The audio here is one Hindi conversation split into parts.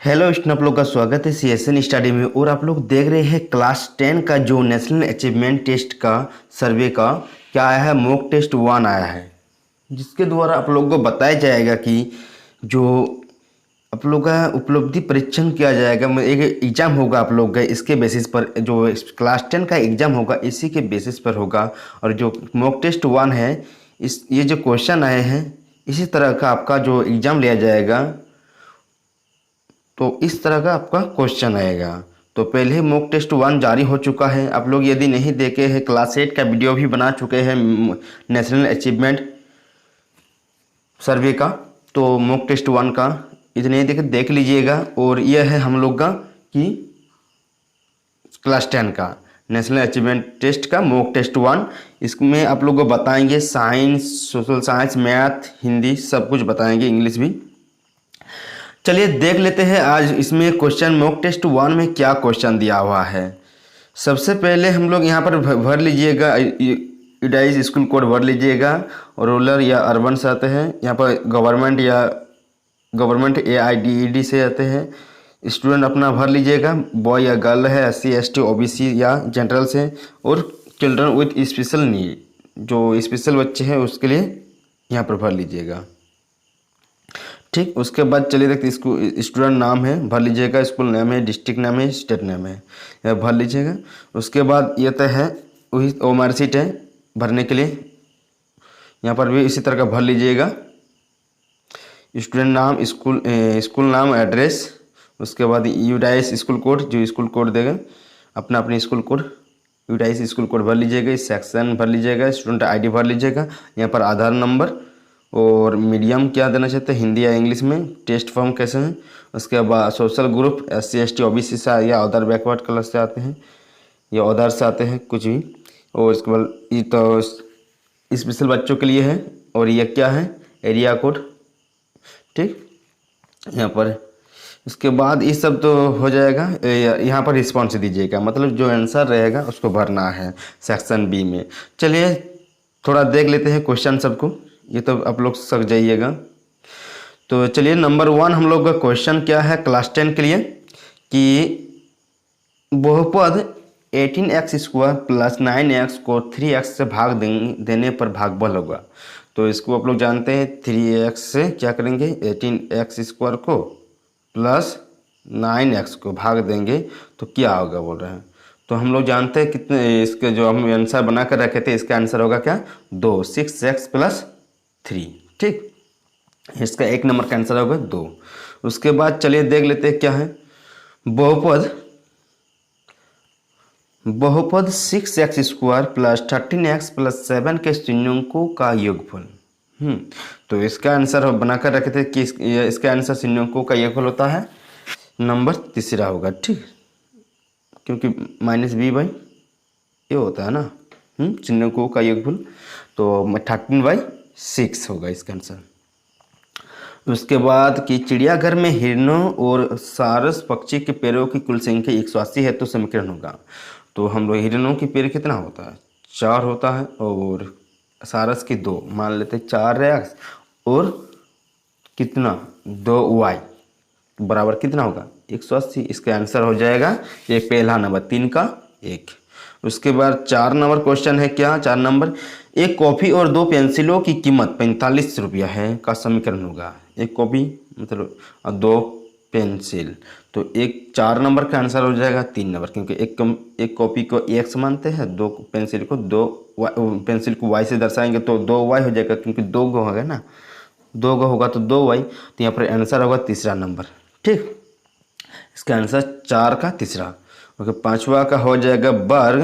हेलो स्टूडेंट, आप लोग का स्वागत है सीएसएन स्टडी में। और आप लोग देख रहे हैं क्लास 10 का जो नेशनल अचीवमेंट टेस्ट का सर्वे का क्या आया है, मॉक टेस्ट 1 आया है, जिसके द्वारा आप लोग को बताया जाएगा कि जो आप लोग का उपलब्धि परीक्षण किया जाएगा। एक एग्जाम होगा आप लोग का, इसके बेसिस पर जो क्लास 10 का एग्जाम होगा इसी के बेसिस पर होगा। और जो मॉक टेस्ट 1 है, ये जो क्वेश्चन आए हैं इसी तरह का आपका जो एग्ज़ाम लिया जाएगा, तो इस तरह का आपका क्वेश्चन आएगा। तो पहले मॉक टेस्ट 1 जारी हो चुका है। आप लोग यदि नहीं देखे हैं, क्लास 8 का वीडियो भी बना चुके हैं नेशनल अचीवमेंट सर्वे का, तो मॉक टेस्ट 1 का यदि नहीं देखे देख लीजिएगा। और यह है हम लोग का कि क्लास 10 का नेशनल अचीवमेंट टेस्ट का मॉक टेस्ट 1। इसमें आप लोग को बताएंगे science, social science, math, Hindi सब कुछ बताएंगे, इंग्लिश भी। चलिए देख लेते हैं आज इसमें क्वेश्चन मॉक टेस्ट 1 में क्या क्वेश्चन दिया हुआ है। सबसे पहले हम लोग यहाँ पर भर लीजिएगा, यूडाइज स्कूल कोड भर लीजिएगा। और रूरल या अर्बन से आते हैं, यहाँ पर गवर्नमेंट या गवर्नमेंट AIDED से आते हैं। स्टूडेंट अपना भर लीजिएगा, बॉय या गर्ल है, SC ST OBC या जनरल से। और चिल्ड्रन विथ स्पेशल नीड, जो स्पेशल बच्चे हैं उसके लिए यहाँ पर भर लीजिएगा। ठीक, उसके बाद चलिए देखते स्टूडेंट नाम है भर लीजिएगा, स्कूल नेम है, डिस्ट्रिक्ट नेम है, स्टेट नेम है, यह भर लीजिएगा। उसके बाद ये तो है वही मार्कशीट है भरने के लिए, यहाँ पर भी इसी तरह का भर लीजिएगा। स्टूडेंट नाम, स्कूल नाम, एड्रेस। उसके बाद यूडाइस स्कूल कोड, जो स्कूल कोड देगा अपना अपनी school code, UDISE school code भर लीजिएगा। सेक्शन भर लीजिएगा, स्टूडेंट ID भर लीजिएगा। यहाँ पर आधार नंबर और मीडियम क्या देना चाहते हैं, हिंदी या इंग्लिश में, टेस्ट फॉर्म कैसे हैं। उसके बाद social group SC ST OBC से या अदर बैकवर्ड क्लास से आते हैं या अदर से आते हैं कुछ भी। और इसके बाद ये तो स्पेशल बच्चों के लिए है। और ये क्या है, एरिया कोड। ठीक, यहाँ पर इसके बाद ये सब तो हो जाएगा। यहाँ पर रिस्पॉन्स दीजिएगा, मतलब जो आंसर रहेगा उसको भरना है सेक्शन B में। चलिए थोड़ा देख लेते हैं क्वेश्चन सबको, ये तो आप लोग सक जाइएगा। तो चलिए नंबर 1 हम लोग का क्वेश्चन क्या है क्लास 10 के लिए कि बहुपद 18x² + 9x को 3x से भाग देने पर भागफल होगा। तो इसको आप लोग जानते हैं, 3x से क्या करेंगे, 18x² को प्लस 9x को भाग देंगे तो क्या होगा बोल रहे हैं। तो हम लोग जानते हैं कितने, इसके जो हम आंसर बना कर रखे थे इसका आंसर होगा क्या, 2, 6x + 3। ठीक, इसका 1 नंबर का आंसर होगा 2। उसके बाद चलिए देख लेते हैं क्या है, बहुपद 6x² + 13x + 7 के शून्यंकों का योगफल। तो इसका आंसर हम बनाकर रखे थे कि इसका आंसर शून्यंकों का योगफल होता है नंबर तीसरा होगा। ठीक, क्योंकि -b/, ये होता है ना शून्यंकों का योगफल, तो 13/6 होगा इसका आंसर। उसके बाद कि चिड़ियाघर में हिरणों और सारस पक्षी के पैरों की कुल संख्या 180 है तो समीकरण होगा। तो हम लोग हिरणों की पैर कितना होता है, 4 होता है, और सारस की 2, मान लेते 4x और कितना 2y बराबर कितना होगा 180। इसका आंसर हो जाएगा एक पहला नंबर 3 का 1। उसके बाद 4 नंबर क्वेश्चन है क्या, 4 नंबर, एक कॉपी और 2 पेंसिलों की कीमत 45 रुपया है का समीकरण होगा। एक कॉपी मतलब और 2 पेंसिल, तो 4 नंबर का आंसर हो जाएगा 3 नंबर, क्योंकि एक कॉपी को x मानते हैं, 2 पेंसिल को 2 पेंसिल को y से दर्शाएंगे तो 2y हो जाएगा, क्योंकि 2 गो होगा ना, 2 गो होगा तो 2y, तो यहाँ पर आंसर होगा तीसरा नंबर। ठीक, इसका आंसर 4 का तीसरा। ओके, 5वां का हो जाएगा वर्ग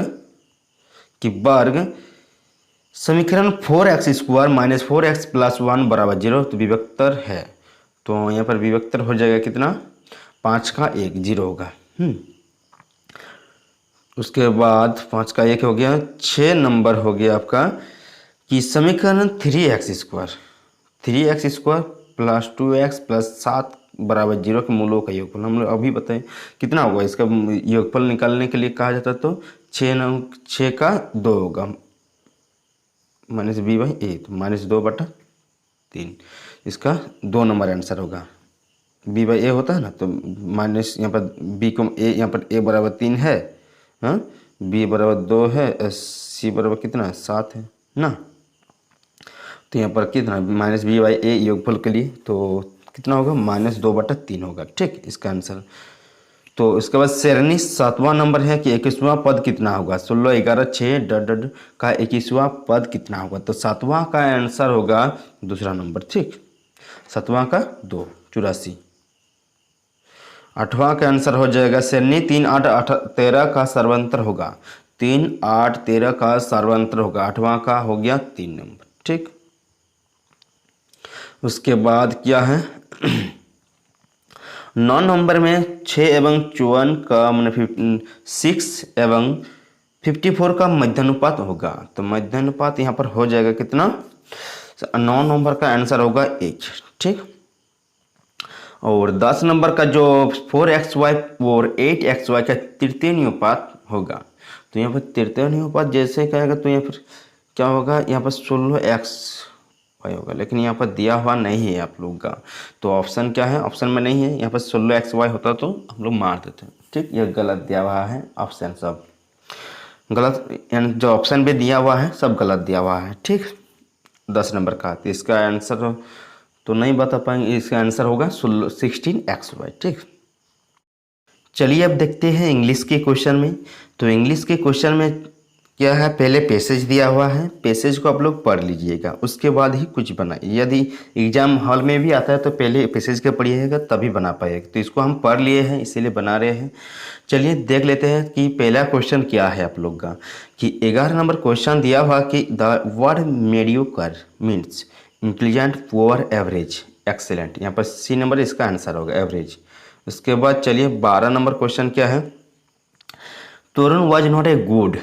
समीकरण 4x² - 4x + 1 = 0 तो विभक्तर है। तो यहाँ पर विभक्तर हो जाएगा कितना, 5 का 1, 0 होगा। उसके बाद 5 का 1 हो गया। 6 नंबर हो गया आपका कि समीकरण 3x² + 2x + 7 = 0 के मूलों का योगफल। हम लोग अभी बताएं कितना होगा, इसका योगफल निकालने के लिए कहा जाता तो 6 का 2 होगा, -b/a, तो -2/3, इसका 2 नंबर आंसर होगा। बी बाई ए होता है ना, तो माइनस यहाँ पर बी को ए, यहाँ पर ए बराबर 3 है, हाँ, बी बराबर 2 है, सी बराबर कितना 7 है ना। तो यहाँ पर कितना माइनस बी बाई ए योगफल के लिए तो कितना होगा -2/3 होगा। ठीक, इसका आंसर। तो इसके बाद श्रेणी 7वां नंबर है कि 21वां पद कितना होगा। 16, 11, 6 डड का 21वां पद कितना होगा। तो 7वां का आंसर होगा दूसरा नंबर। ठीक, 7वां का 2, 84। 8वां का आंसर हो जाएगा श्रेणी 3, 8, 13 का सर्वांतर होगा। 3, 8, 13 का सर्वांतर होगा। 8वां का हो गया 3 नंबर। ठीक, उसके बाद क्या है 9 नंबर में 6 एवं 54 का मतलब 6 एवं 54 का मध्यानुपात होगा। तो मध्यानुपात यहाँ पर हो जाएगा कितना, 9 नंबर का आंसर होगा 1। ठीक, और 10 नंबर का जो 4xy और 8xy का तृतीय अनुपात होगा। तो यहाँ पर तृतीय अनुपात जैसे कहेगा तो यहाँ पर क्या होगा, यहाँ पर 16xy होगा, लेकिन यहाँ पर दिया हुआ नहीं है आप लोग का। तो ऑप्शन क्या है, ऑप्शन में नहीं है। यहाँ पर 16xy होता तो हम लोग मार देते। ठीक, यह गलत दिया हुआ है, ऑप्शन सब गलत, यानी जो ऑप्शन भी दिया हुआ है सब गलत दिया हुआ है। ठीक, 10 नंबर का। तो इसका आंसर तो नहीं बता पाएंगे, इसका आंसर होगा 16xy। ठीक, चलिए अब देखते हैं इंग्लिश के क्वेश्चन में। तो इंग्लिश के क्वेश्चन में क्या है, पहले पैसेज दिया हुआ है, पैसेज को आप लोग पढ़ लीजिएगा, उसके बाद ही कुछ बनाइए। यदि एग्जाम हॉल में भी आता है तो पहले पैसेज के पढ़िएगा तभी बना पाइएगा। तो इसको हम पढ़ लिए हैं इसीलिए बना रहे हैं। चलिए देख लेते हैं कि पहला क्वेश्चन क्या है आप लोग का। कि 11 नंबर क्वेश्चन दिया हुआ कि the word mediocre means intelligent, poor, average, excellent. यहाँ पर सी नंबर इसका आंसर होगा, एवरेज। उसके बाद चलिए 12 नंबर क्वेश्चन क्या है, तोरण वॉज नॉट ए गुड।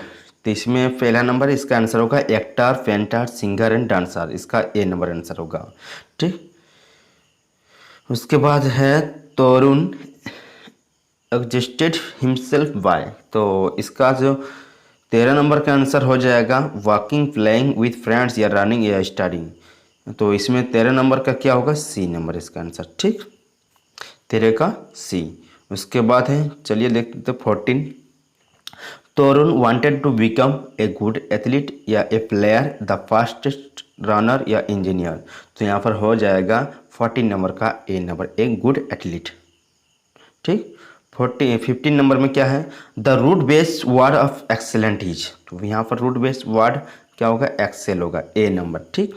तो इसमें पहला नंबर इसका आंसर होगा actor, painter, singer and dancer. इसका ए नंबर आंसर होगा। ठीक, उसके बाद है तोरुण एग्जिस्टेड हिमसेल्फ बाय। तो इसका जो 13 नंबर का आंसर हो जाएगा वॉकिंग, प्लेइंग विथ फ्रेंड्स या रनिंग या स्टडिंग। तो इसमें 13 नंबर का क्या होगा, सी नंबर इसका आंसर। ठीक, 13 का सी। उसके बाद है चलिए देखते 14, Tarun wanted to become a good athlete या a player, the fastest runner या इंजीनियर। तो यहाँ पर हो जाएगा 14 नंबर का a number, a good athlete. ठीक, 15 नंबर में क्या है, the root based word of excellent is. तो यहाँ पर रूट बेस्ड वर्ड क्या होगा, एक्सेल होगा, ए नंबर। ठीक,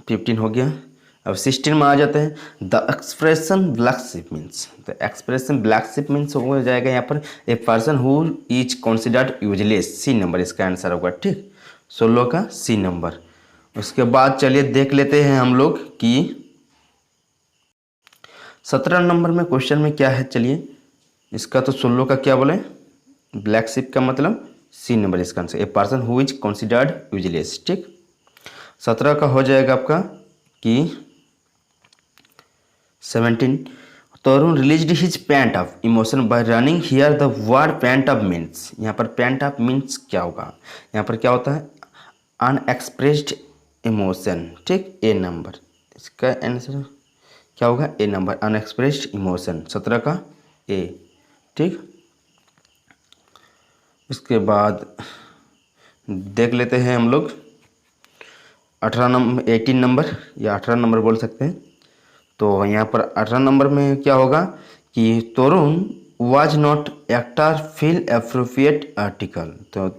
15 हो गया। अब 16 में आ जाते हैं, the expression black sheep means. तो एक्सप्रेशन ब्लैक शिप मीन्स हो जाएगा यहाँ पर a person who is considered useless. C number इसका आंसर होगा। ठीक, 16 का सी नंबर। उसके बाद चलिए देख लेते हैं हम लोग कि 17 नंबर में क्वेश्चन में क्या है। चलिए इसका तो 16 का क्या बोले, ब्लैक शिप का मतलब सी नंबर इसका answer, a person who is considered useless. ठीक, 17 का हो जाएगा आपका कि 17, Tarun released his pent up emotion by running. Here the word pent up means. यहाँ पर पैंट ऑफ मीन्स क्या होगा, यहाँ पर क्या होता है, अनएक्सप्रेस्ड इमोशन। ठीक, ए नंबर इसका आंसर क्या होगा, ए नंबर, अनएक्सप्रेस्ड इमोशन, 17 का ए। ठीक, उसके बाद देख लेते हैं हम लोग 18 नंबर या 18 नंबर बोल सकते हैं। तो यहाँ पर 18 नंबर में क्या होगा कि Tarun was not actor fill appropriate article. तो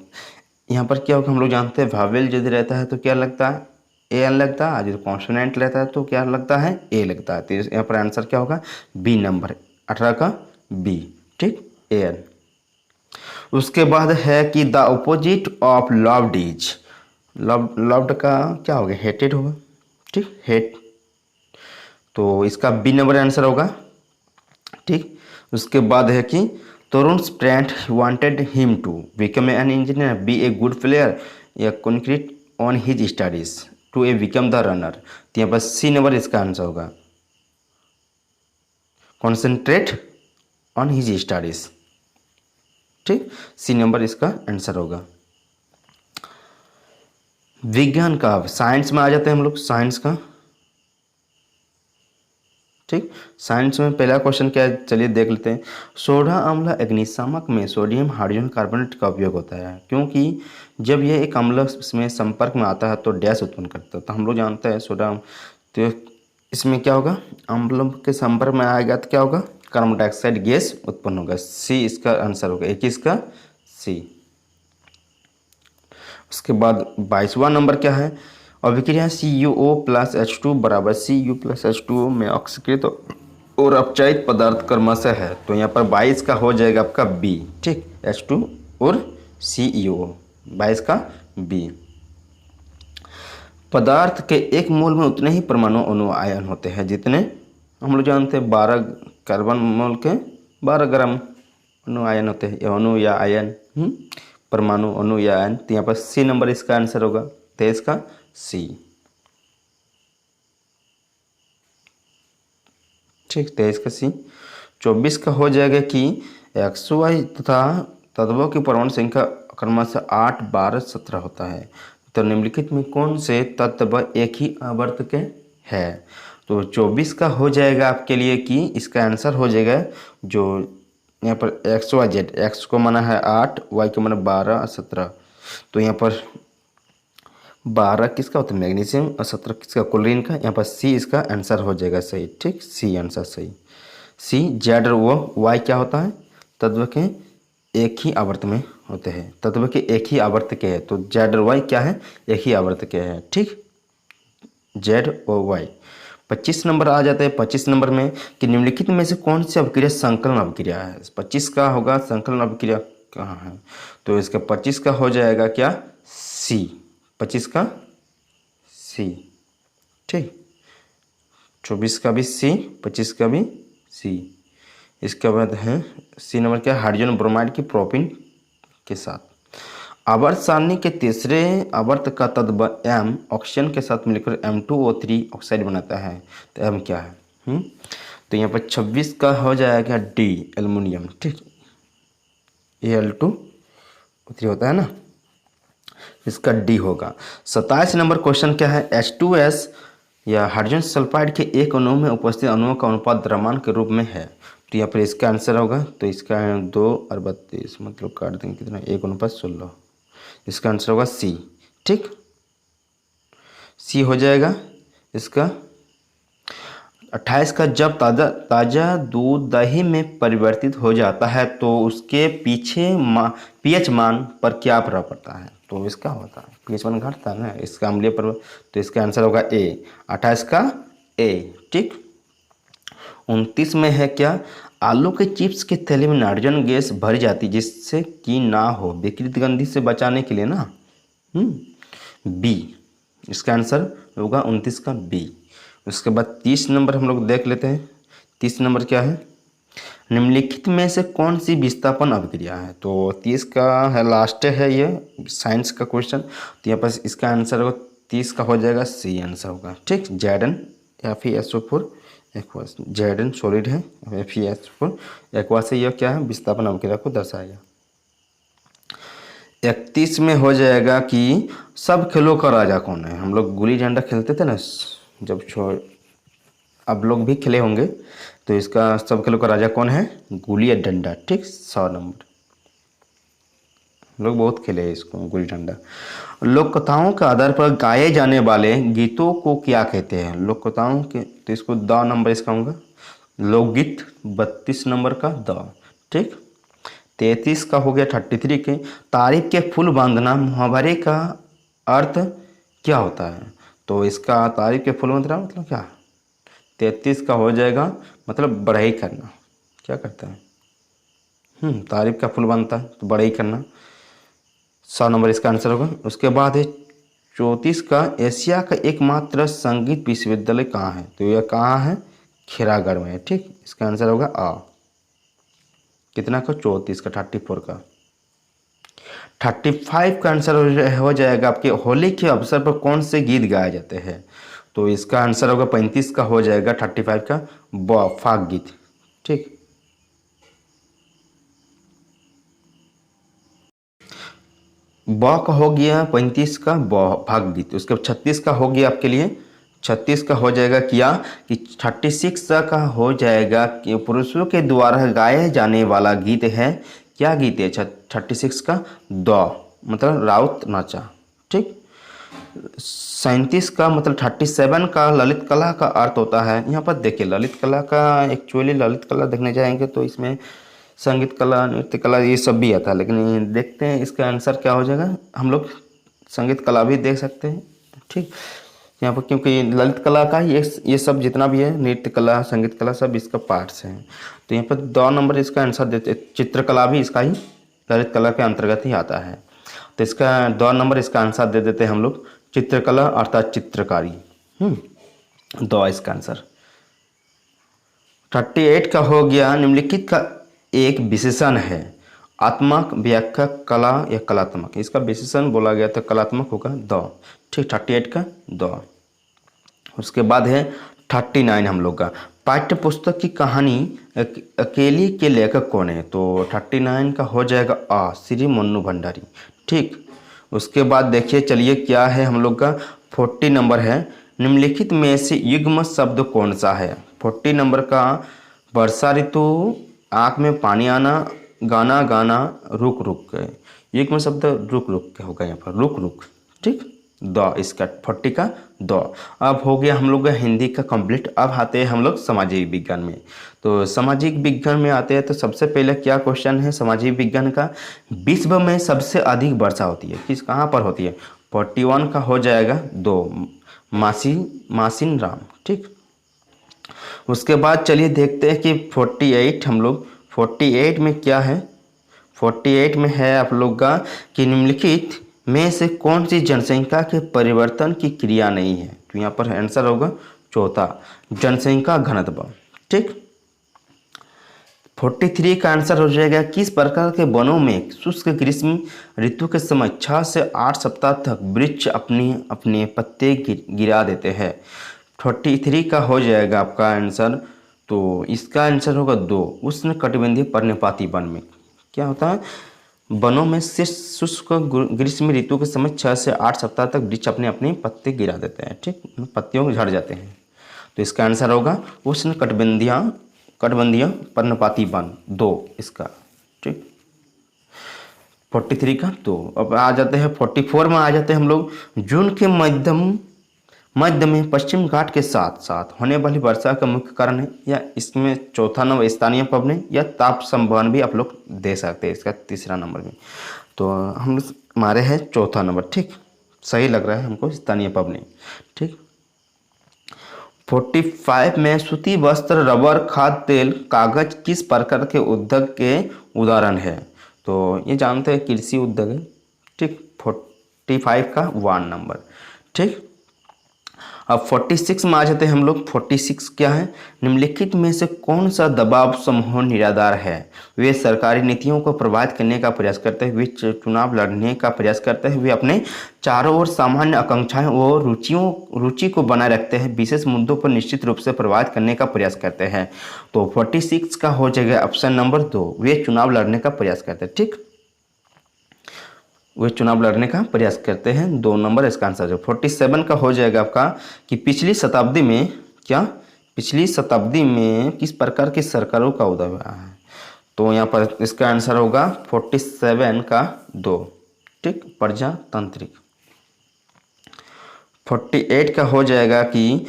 यहाँ पर क्या होगा, हम लोग जानते हैं वावेल यदि रहता है तो क्या लगता है, ए एन लगता है। यदि कॉन्सोनेंट रहता है तो क्या लगता है, ए लगता है। तो यहाँ पर आंसर क्या होगा, बी नंबर, 18 का बी। ठीक, ए एन। उसके बाद है कि the opposite of loved is. Loved का क्या होगा, हेटेड होगा। ठीक, हेट। तो इसका बी नंबर आंसर होगा। ठीक, उसके बाद है कि तोरुण's parent wanted him to become an engineer, be a good player या concentrate on his studies to become the runner। तो यहाँ पर सी नंबर इसका आंसर होगा, concentrate on his studies। ठीक, सी नंबर इसका आंसर होगा। विज्ञान का, साइंस में आ जाते हैं हम लोग। साइंस का ठीक, साइंस में पहला क्वेश्चन क्या है, चलिए देख लेते हैं। सोडा अम्ल अग्निशामक में सोडियम हाइड्रोजन कार्बोनेट का उपयोग होता है, क्योंकि जब यह एक अम्ल में संपर्क में आता है तो डैश उत्पन्न करता है। तो हम लोग जानते हैं सोडा, तो इसमें क्या होगा, अम्ल के संपर्क में आएगा तो क्या होगा, कार्बन डाइऑक्साइड गैस उत्पन्न होगा। सी इसका आंसर होगा, 21 का सी। उसके बाद 22वां नंबर क्या है, अभिक्रिया CuO प्लस H2 बराबर Cu प्लस H2O में ऑक्सीकृत और अपचायित पदार्थ क्रमशः है। तो यहाँ पर 22 का हो जाएगा आपका बी। ठीक, H2 और CuO, 22 का बी। पदार्थ के एक मोल में उतने ही परमाणु अणु आयन होते हैं जितने, हम लोग जानते हैं 12 कार्बन मोल के 12 ग्राम अणु आयन होते हैं, अणु या आयन, परमाणु अणु या आयन। तो यहाँ पर सी नंबर इसका आंसर होगा, 23 का सी। ठीक, 23 का सी। 24 का हो जाएगा कि XY तथा तत्वों की परमाणु संख्या क्रमशः 8, 12, 17 होता है। तो निम्नलिखित में कौन से तत्व एक ही आवर्त के है। तो 24 का हो जाएगा आपके लिए कि इसका आंसर हो जाएगा जो यहाँ पर XYZ, X को माना है 8, Y को माना 12, 17। तो यहाँ पर 12 किसका होता है, मैग्नीशियम, और 17 किसका, क्लोरीन का। यहाँ पर सी इसका आंसर हो जाएगा सही। ठीक, सी आंसर सही। सी। जेड और वो वाई क्या होता है, तत्व के एक ही आवर्त में होते हैं, तत्व के एक ही आवर्त के हैं। तो जेड और वाई क्या है, एक ही आवर्त के हैं। ठीक, जेड और वाई। 25 नंबर आ जाता है। 25 नंबर में कि निम्नलिखित में से कौन सी अभिक्रिया संकलन अभिक्रिया है। 25 का होगा संकलन अभिक्रिया कहाँ है, तो इसका 25 का हो जाएगा क्या, सी। 25 का सी। ठीक, 24 का भी सी, 25 का भी सी। इसके बाद है सी नंबर क्या, हाइड्रोजन ब्रोमाइड की प्रोपिन के साथ। आवर्त सारणी के तीसरे आवर्त का तत्व M ऑक्सीजन के साथ मिलकर M2O3 ऑक्साइड बनाता है। तो M क्या है, तो यहाँ पर 26 का हो जाएगा D, एल्युमिनियम। ठीक, Al2O3 होता है ना, इसका डी होगा। 27 नंबर क्वेश्चन क्या है, H2S या हाइड्रोजन सल्फाइड के एक अणु में उपस्थित अणुओं का अनुपात द्रव्यमान के रूप में है। तो यहाँ पर इसका आंसर होगा, तो इसका 2 और 32, मतलब काट देंगे कितना, 1:16। इसका आंसर होगा सी। ठीक, सी हो जाएगा इसका। 28 का जब ताज़ा दूध दही में परिवर्तित हो जाता है तो उसके पीछे पीएच मान पर क्या प्रभाव पड़ता है। तो इसका होता है पीएच मान घटता है ना, इसका अम्लीय प्रभाव। तो इसका आंसर होगा ए, 28 का ए। ठीक, 29 में है क्या, आलू के चिप्स के थैले में नाइट्रोजन गैस भरी जाती जिससे कि ना हो विकृत गंधी से बचाने के लिए ना, बी। इसका आंसर होगा 29 का बी। उसके बाद 30 नंबर हम लोग देख लेते हैं। 30 नंबर क्या है, निम्नलिखित में से कौन सी विस्थापन अभिक्रिया है। तो 30 का है, लास्ट है ये साइंस का क्वेश्चन। तो यहाँ पर इसका आंसर होगा 30 का हो जाएगा सी आंसर होगा। ठीक, Zn FeSO4 aqueous, Zn solid है, FeSO4 एक्वा से यह क्या है, विस्थापन अभिक्रिया को दर्शाएगा। 31 में हो जाएगा कि सब खेलों का राजा कौन है। हम लोग गुल्ली डंडा खेलते थे ना जब अब लोग भी खेले होंगे। तो इसका सब खेलों का राजा कौन है, गुल्ली डंडा। ठीक, 100 नंबर, लोग बहुत खेले हैं इसको, गुल्ली डंडा। लोक कथाओं के आधार पर गाए जाने वाले गीतों को क्या कहते हैं, लोक कथाओं के। तो इसको द नंबर इसका होगा, लोकगीत। 32 नंबर का द। ठीक, 33 का हो गया 33 के, तारीफ के फूल बांधना मुहावरे का अर्थ क्या होता है। तो इसका तारीफ के फूल बांधना मतलब क्या, 33 का हो जाएगा मतलब बढ़ाई करना, क्या करता है, तारीफ का फूल बांधता है तो बढ़ाई करना। 100 नंबर इसका आंसर होगा। उसके बाद है 34 का, एशिया का एकमात्र संगीत विश्वविद्यालय कहाँ है। तो यह कहाँ है, खैरागढ़ में है। ठीक, इसका आंसर होगा आ। कितना का, 34 का, 34 का। 35 का आंसर हो जाएगा आपके, होली के अवसर पर कौन से गीत गाए जाते हैं। तो इसका आंसर होगा 35 का हो जाएगा, 35 का फाग गीत। ठीक, ब का हो गया 35 का फाग गीत। उसके बाद 36 का हो गया आपके लिए 36 का हो जाएगा क्या कि 36 का हो जाएगा कि पुरुषों के द्वारा गाए जाने वाला गीत है, क्या गीत है 36 का? दौ, मतलब राउत नाचा। ठीक। 37 का मतलब 37 का ललित कला का अर्थ होता है, यहाँ पर देखिए ललित कला का, एक्चुअली ललित कला देखने जाएंगे तो इसमें संगीत कला, नृत्य कला, ये सब भी आता है, लेकिन देखते हैं इसका आंसर क्या हो जाएगा। हम लोग संगीत कला भी देख सकते हैं। ठीक। यहाँ पर क्योंकि ललित कला का ये सब जितना भी है, नृत्य कला, संगीत कला, सब इसका पार्ट्स हैं। तो यहाँ पर 2 नंबर इसका आंसर देते। चित्रकला भी इसका ही ललित कला के अंतर्गत ही आता है, तो इसका 2 नंबर इसका आंसर दे देते हैं हम लोग, चित्रकला अर्थात चित्रकारी। 2 इसका आंसर। 38 का हो गया, निम्नलिखित का एक विशेषण है, आत्मक, व्याख्या, कला या कलात्मक। इसका विशेषण बोला गया तो कलात्मक होगा 2। ठीक, 38 का 2। उसके बाद है 39 हम लोग का, पाठ्य पुस्तक की कहानी अकेली के लेखक कौन है? तो 39 का हो जाएगा श्री मन्नू भंडारी। ठीक। उसके बाद देखिए, चलिए क्या है हम लोग का 40 नंबर है, निम्नलिखित में से युग्म शब्द कौन सा है? 40 नंबर का, वर्षा ऋतु, आँख में पानी आना, गाना गाना, रुक रुक के। युग्म शब्द रुक रुक के होगा यहाँ पर, रुक रुक। ठीक, 2 इसका 40 का 2। अब हो गया हम लोग का हिंदी का कंप्लीट। अब आते हैं हम लोग सामाजिक विज्ञान में। तो सामाजिक विज्ञान में आते हैं तो सबसे पहले क्या क्वेश्चन है सामाजिक विज्ञान का, विश्व में सबसे अधिक वर्षा होती है किस, कहाँ पर होती है? 41 का हो जाएगा 2, मासिन राम। ठीक। उसके बाद चलिए देखते हैं कि 48 हम लोग, 48 में क्या है? 48 में है आप लोग का कि निम्नलिखित में से कौन सी जनसंख्या के परिवर्तन की क्रिया नहीं है? तो यहाँ पर आंसर होगा चौथा, जनसंख्या घनत्व। ठीक। 43 का आंसर हो जाएगा, किस प्रकार के वनों में शुष्क ग्रीष्म ऋतु के समय 6 से 8 सप्ताह तक वृक्ष अपने अपने पत्ते गिरा देते हैं? 43 का हो जाएगा आपका आंसर, तो इसका आंसर होगा 2, उष्ण कटिबंधीय पर्णपाती वन में क्या होता है? वनों में शुष्क ग्रीष्म ऋतु के समय 6 से 8 सप्ताह तक वृक्ष अपने अपने पत्ते गिरा देते हैं। ठीक, पत्तियों झड़ जाते हैं। तो इसका आंसर होगा उष्ण कटिबंधीय पर्णपाती वन 2 इसका। ठीक, 43 का 2। अब आ जाते हैं 44 में, आ जाते हैं हम लोग, जून के मध्य में पश्चिम घाट के साथ साथ होने वाली वर्षा का मुख्य कारण है, या इसमें चौथा नंबर स्थानीय पवनें या ताप संवहन भी आप लोग दे सकते हैं इसका तीसरा नंबर में। तो हम हमारे है चौथा नंबर। ठीक, सही लग रहा है हमको, स्थानीय पवनें। ठीक। 45 में सूती वस्त्र, रबर, खाद्य तेल, कागज किस प्रकार के उद्योग के उदाहरण है? तो ये जानते हैं कृषि उद्योग है। ठीक, 45 का 1 नंबर। ठीक। अब 46 में आ जाते हैं हम लोग। 46 क्या है? निम्नलिखित में से कौन सा दबाव समूह निराधार है? वे सरकारी नीतियों को प्रभावित करने का प्रयास करते हैं, वे चुनाव लड़ने का प्रयास करते हैं, वे अपने चारों ओर सामान्य आकांक्षाएं और रुचि को बनाए रखते हैं, विशेष मुद्दों पर निश्चित रूप से प्रभावित करने का प्रयास करते हैं। तो 46 का हो जाएगा ऑप्शन नंबर 2, वे चुनाव लड़ने का प्रयास करते हैं। ठीक, वे चुनाव लड़ने का प्रयास करते हैं, 2 नंबर इसका आंसर है। 47 का हो जाएगा आपका कि पिछली शताब्दी में किस प्रकार की सरकारों का उदय हुआ है? तो यहाँ पर इसका आंसर होगा 47 का 2। ठीक, प्रजातांत्रिक। 48 का हो जाएगा कि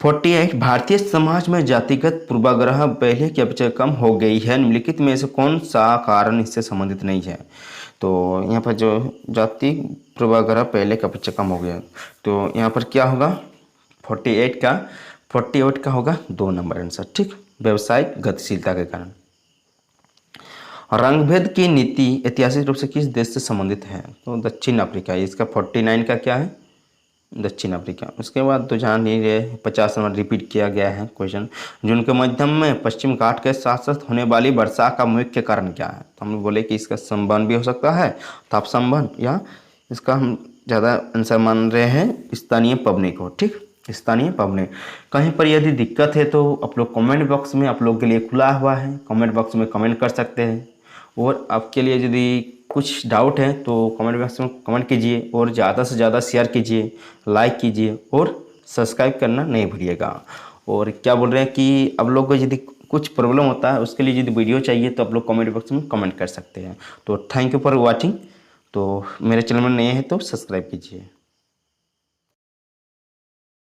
48 भारतीय समाज में जातिगत पूर्वाग्रह पहले की अपेक्षा कम हो गई है, निम्नलिखित में से कौन सा कारण इससे संबंधित नहीं है? तो यहाँ पर जो जाति पूर्वाग्रह पहले का अपेक्षा कम हो गया, तो यहाँ पर क्या होगा? 48 का होगा 2 नंबर आंसर। ठीक, व्यवसायिक गतिशीलता के कारण। रंगभेद की नीति ऐतिहासिक रूप से किस देश से संबंधित है? तो दक्षिण अफ्रीका। इसका 49 का क्या है? दक्षिण अफ्रीका। उसके बाद तो जान ही रहे 50 नंबर रिपीट किया गया है क्वेश्चन, जून के मध्यम में पश्चिम घाट के साथ साथ होने वाली वर्षा का मुख्य कारण क्या है? तो हम बोले कि इसका संवहन भी हो सकता है, ताप संवहन, या इसका हम ज़्यादा आंसर मान रहे हैं स्थानीय पवनी को। ठीक, स्थानीय पवनी। कहीं पर यदि दिक्कत है तो आप लोग कमेंट बॉक्स में आप लोग के लिए खुला हुआ है, कमेंट बॉक्स में कमेंट कर सकते हैं। और आपके लिए यदि कुछ डाउट है तो कमेंट बॉक्स में कमेंट कीजिए और ज़्यादा से ज़्यादा शेयर कीजिए, लाइक कीजिए और सब्सक्राइब करना नहीं भूलिएगा। और क्या बोल रहे हैं कि आप लोग को यदि कुछ प्रॉब्लम होता है उसके लिए यदि वीडियो चाहिए तो आप लोग कमेंट बॉक्स में कमेंट कर सकते हैं। तो थैंक यू फॉर वॉचिंग। तो मेरे चैनल में नए हैं तो सब्सक्राइब कीजिए।